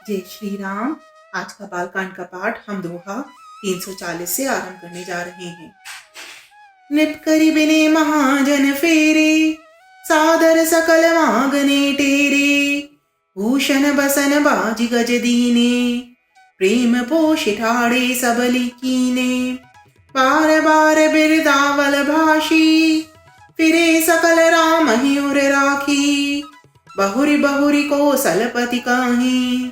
जय श्री राम। आज का बालकांड का पाठ हम दोहा 340 से आरंभ करने जा रहे हैं। निप करी बिने महाजन फेरे, सादर सकल मांगने टेरे। भूषण बसन बाज गज दीने, प्रेम पोष ठाड़े सबली कीने। बार बार बिरदावल भाषी, फिरे सकल राम ही उर राखी। बहुरी बहुरी को सलपति काहीं,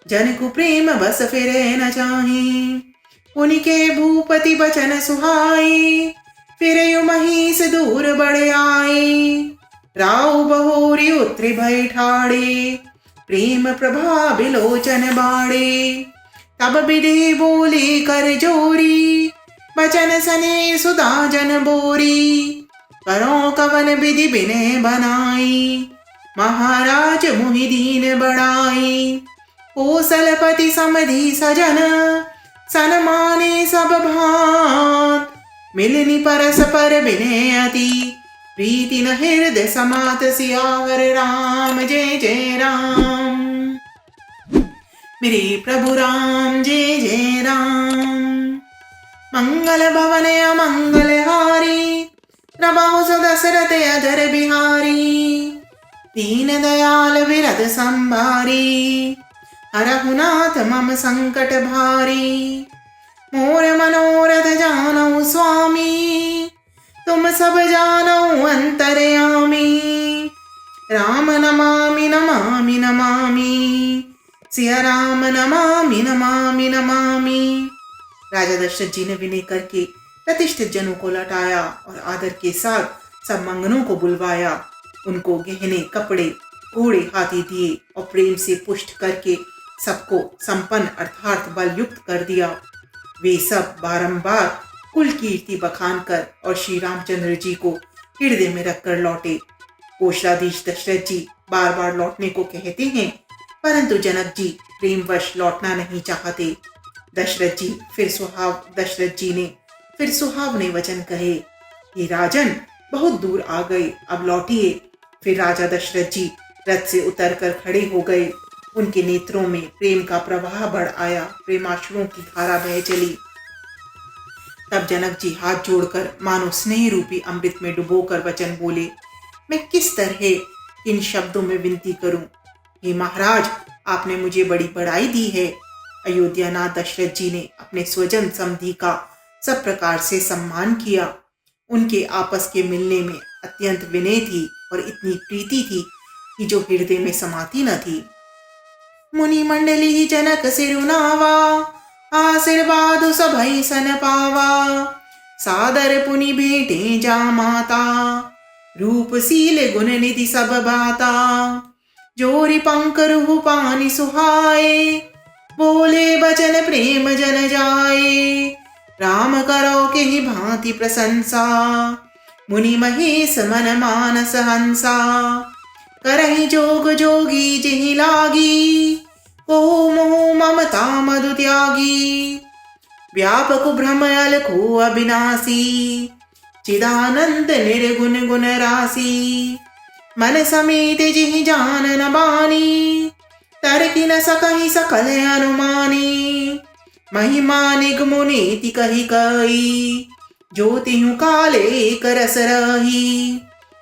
जन को प्रेम बस फिरे न चाही। उनके भूपति बचन सुहाई, फिरे महिष दूर बड़े आए। राव बहोरी उतरे भय ठाड़े, प्रेम प्रभा बिलोचन बाड़े। तब बिधे बोले कर जोरी, बचन सने सुधा जन बोरी। करो कवन विधि बिने बनाई, महाराज मुहि दीन बड़ाई। कौशलपति समधि सजन, सनमाने सब भांत। मिलनी परस पर बिने अति, प्रीति न हृदय समात। सियावर राम जय जय राम। मेरे प्रभु राम जय जय राम। मंगल भवन अमंगल हारी, प्रभु दशरथ अजर बिहारी। दीन दयाल विरद संभारी, हरहुनाथ मम संकट भारी। मोर मनोरथ जानौ स्वामी, तुम सब जानौ अंतर्यामी। राम नमामि नमामि नमामि, सिया राम नमामि नमामि नमामि। राजा दशरथ जी ने विनय करके प्रतिष्ठित जनों को लौटाया और आदर के साथ सब मंगनों को बुलवाया। उनको गहने कपड़े घोड़े हाथी दिए और प्रेम से पुष्ट करके सबको संपन्न अर्थात बल युक्त कर दिया। वे सब बारंबार कुल कीर्ति बखान कर और श्री रामचंद्र जी को हृदय में रखकर लौटे। कोषाधीश दशरथ जी बार बार लौटने को कहते हैं, परंतु जनक जी प्रेमवश लौटना नहीं चाहते। दशरथ जी ने फिर सुहावने वचन कहे, हे राजन, बहुत दूर आ गए, अब लौटिए। फिर राजा दशरथ जी रथ से उतरकर खड़े हो गए। उनके नेत्रों में प्रेम का प्रवाह बढ़ आया, प्रेमाश्रुओं की धारा बह चली। तब जनक जी हाथ जोड़कर मानो स्नेह रूपी अमृत में डुबोकर वचन बोले, मैं किस तरह इन शब्दों में विनती करूं। हे महाराज, आपने मुझे बड़ी बड़ाई दी है। अयोध्यानाथ दशरथ जी ने अपने स्वजन समधि का सब प्रकार से सम्मान किया। उनके आपस के मिलने में अत्यंत विनय थी और इतनी प्रीति थी कि जो हृदय में समाती न थी। मुनि मंडली जनक सिरुनावा, आशीर्वाद सभई सन पावा। सादर पुनि भेटे जा माता, रूप सील गुण निधि सब बाता। जोरी पंकरु पानी सुहाए, बोले बचन प्रेम जन जाए। राम करो के ही भांति प्रशंसा, मुनि महेश मन मानस हंसा। करहि जोग जोगी जिहि लागी, को मोह ममता मधु त्यागी। व्यापक भ्रम अलखो अविनाशी, चिदानंद निर्गुण गुण राशि। मन समेत जिहि जान न बानी, तरकि न सकहि सकल अनुमानी। महिमा निगमु नीति कही कई, ज्योतिहु काले एक रस रही।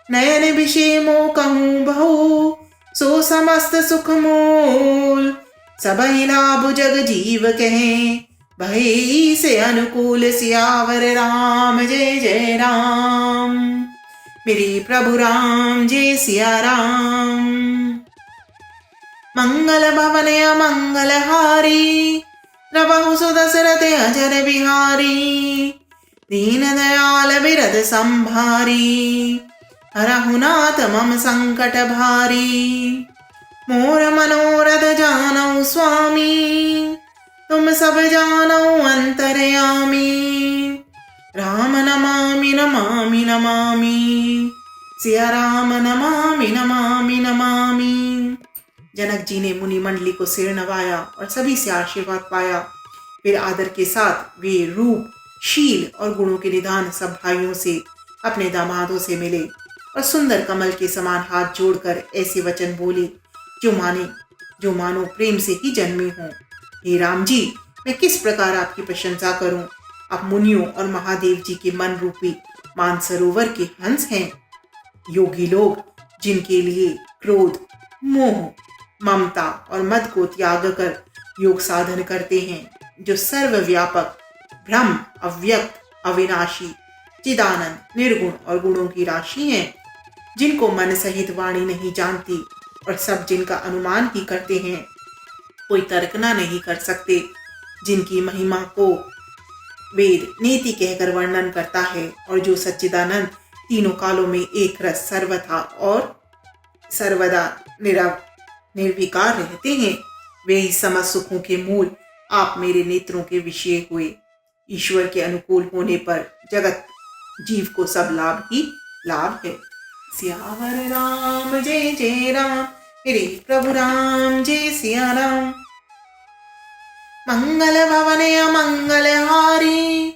नयन विषय मो कहूँ बहु, सो समस्त सुख मूल। सबहि लाभ जग जीव कहे, भई से अनुकूल। सियावर राम जय जय राम। मेरे प्रभु राम जय सिया राम। मंगल भवन अमंगल हारी, प्रभु सुदशरथ अजर बिहारी। दीन दयाल विरद संभारी, हरहुनाथ मम संकट भारी। मोर मनोरथ जानौ स्वामी, तुम सब जानौ अंतर्यामी। राम नमामि नमामि नमामि, सिया राम नमामि नमामि नमामि। जनक जी ने मुनि मंडली को सिर नवाया और सभी से आशीर्वाद पाया। फिर आदर के साथ वे रूप, शील और गुणों के निधान सब भाइयों से, अपने दामादों से मिले और सुंदर कमल के समान हाथ जोड़कर ऐसे वचन बोले जो माने जो मानो प्रेम से ही जन्मे हों। हे राम जी, मैं किस प्रकार आपकी प्रशंसा करूं? आप मुनियों और महादेव जी के मन रूपी मानसरोवर के हंस हैं। योगी लोग जिनके लिए क्रोध, मोह, ममता और मद को त्याग कर योग साधन करते हैं, जो सर्वव्यापक, ब्रह्म, अव्यक्त, अविनाशी, चिदानंद, निर्गुण और गुणों की राशि हैं, जिनको मन सहित वाणी नहीं जानती और सब जिनका अनुमान ही करते हैं, कोई तर्कना नहीं कर सकते, जिनकी महिमा को वेद नीति कहकर वर्णन करता है और जो सच्चिदानंद तीनों कालों में एक रस सर्वथा और सर्वदा निर्विकार रहते हैं, वे ही समस्त सुखों के मूल आप मेरे नेत्रों के विषय हुए। ईश्वर के अनुकूल होने पर जगत जीव को सब लाभ ही लाभ है। सियावर राम जय जय राम, मेरे प्रभु राम जय सिया राम। मंगल भवन मंगल हारी,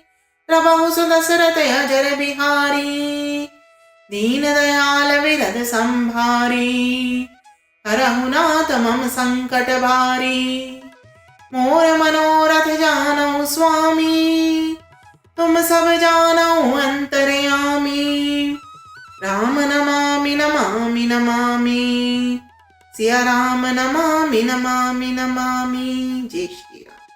प्रभु सुदशरथ अजर बिहारी। दीन दयाल विरद संभारी, हरहु नाथ मम संकट भारी। मोर मनोरथ जानौ स्वामी, तुम सब जानौ अंतर्यामी। राम नमामि नमामि नमामि, सिया राम नमामि नमामि नमामि। जय श्री